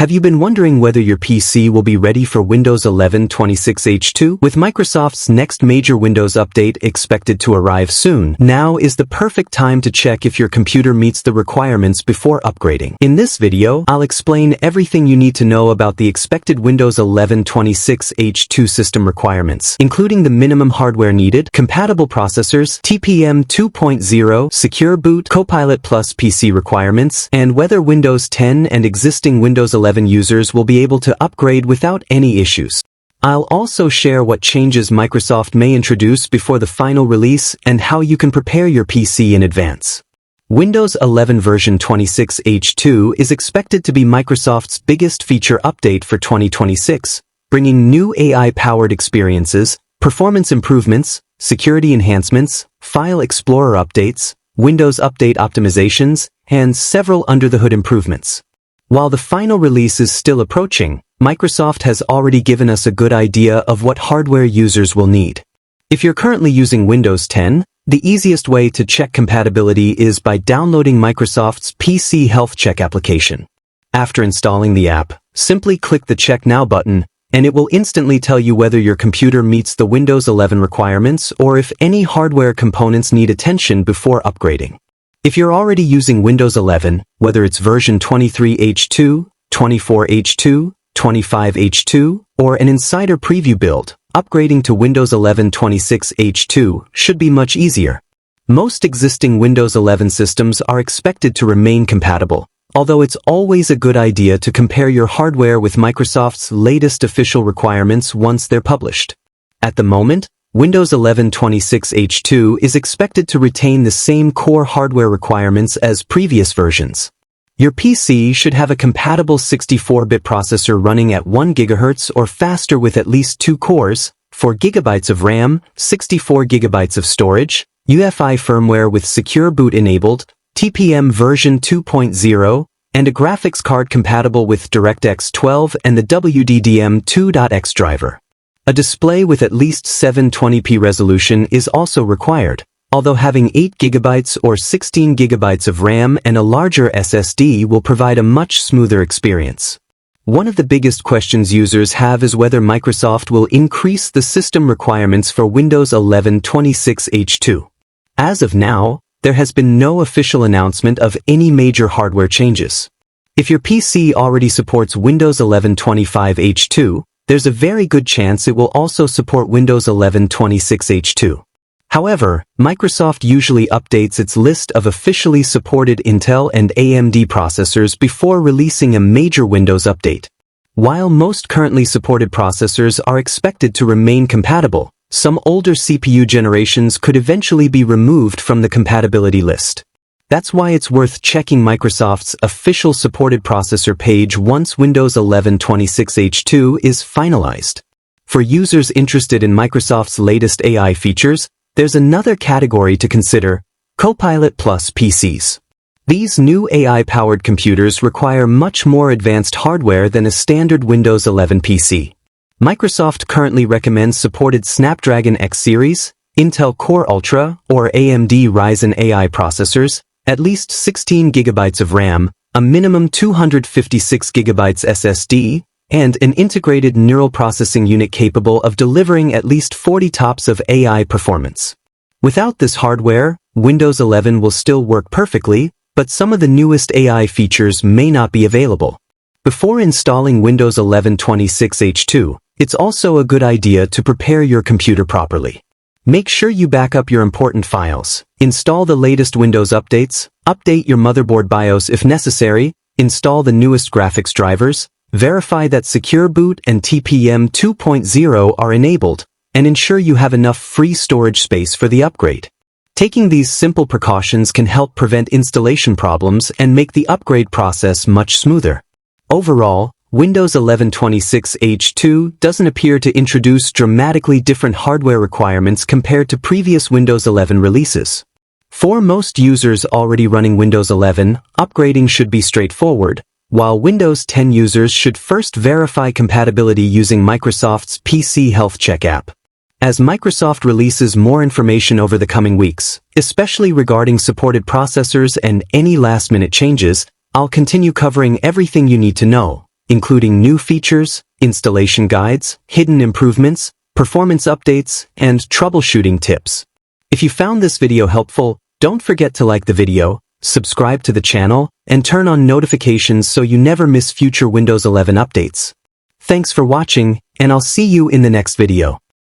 Have you been wondering whether your PC will be ready for Windows 11 26H2? With Microsoft's next major Windows update expected to arrive soon, now is the perfect time to check if your computer meets the requirements before upgrading. In this video, I'll explain everything you need to know about the expected Windows 11 26H2 system requirements, including the minimum hardware needed, compatible processors, TPM 2.0, secure boot, Copilot PC requirements, and whether Windows 10 and existing Windows 11 users will be able to upgrade without any issues. I'll also share what changes Microsoft may introduce before the final release and how you can prepare your PC in advance. Windows 11 version 26H2 is expected to be Microsoft's biggest feature update for 2026, bringing new AI-powered experiences, performance improvements, security enhancements, File Explorer updates, Windows Update optimizations, and several under-the-hood improvements. While the final release is still approaching, Microsoft has already given us a good idea of what hardware users will need. If you're currently using Windows 10, the easiest way to check compatibility is by downloading Microsoft's PC Health Check application. After installing the app, simply click the Check Now button, and it will instantly tell you whether your computer meets the Windows 11 requirements or if any hardware components need attention before upgrading. If you're already using Windows 11, whether it's version 23H2, 24H2, 25H2, or an insider preview build, upgrading to Windows 11 26H2 should be much easier. Most existing Windows 11 systems are expected to remain compatible, although it's always a good idea to compare your hardware with Microsoft's latest official requirements once they're published. At the moment, Windows 11 26H2 is expected to retain the same core hardware requirements as previous versions. Your PC should have a compatible 64-bit processor running at 1 GHz or faster with at least 2 cores, 4 GB of RAM, 64 GB of storage, UEFI firmware with secure boot enabled, TPM version 2.0, and a graphics card compatible with DirectX 12 and the WDDM2.x driver. A display with at least 720p resolution is also required, although having 8 GB or 16 GB of RAM and a larger SSD will provide a much smoother experience. One of the biggest questions users have is whether Microsoft will increase the system requirements for Windows 11 26H2. As of now, there has been no official announcement of any major hardware changes. If your PC already supports Windows 11 25H2, there's a very good chance it will also support Windows 11 26H2. However, Microsoft usually updates its list of officially supported Intel and AMD processors before releasing a major Windows update. While most currently supported processors are expected to remain compatible, some older CPU generations could eventually be removed from the compatibility list. That's why it's worth checking Microsoft's official supported processor page once Windows 11 26H2 is finalized. For users interested in Microsoft's latest AI features, there's another category to consider: Copilot PCs. These new AI-powered computers require much more advanced hardware than a standard Windows 11 PC. Microsoft currently recommends supported Snapdragon X series, Intel Core Ultra, or AMD Ryzen AI processors, at least 16 GB of RAM, a minimum 256 GB SSD, and an integrated neural processing unit capable of delivering at least 40 TOPS of AI performance. Without this hardware, Windows 11 will still work perfectly, but some of the newest AI features may not be available. Before installing Windows 11 26H2, it's also a good idea to prepare your computer properly. Make sure you back up your important files, install the latest Windows updates, update your motherboard BIOS if necessary, install the newest graphics drivers, verify that Secure Boot and TPM 2.0 are enabled, and ensure you have enough free storage space for the upgrade. Taking these simple precautions can help prevent installation problems and make the upgrade process much smoother. Overall, Windows 11 26H2 doesn't appear to introduce dramatically different hardware requirements compared to previous Windows 11 releases. For most users already running Windows 11, upgrading should be straightforward, while Windows 10 users should first verify compatibility using Microsoft's PC Health Check app. As Microsoft releases more information over the coming weeks, especially regarding supported processors and any last-minute changes, I'll continue covering everything you need to know. including new features, installation guides, hidden improvements, performance updates, and troubleshooting tips. If you found this video helpful, don't forget to like the video, subscribe to the channel, and turn on notifications so you never miss future Windows 11 updates. Thanks for watching, and I'll see you in the next video.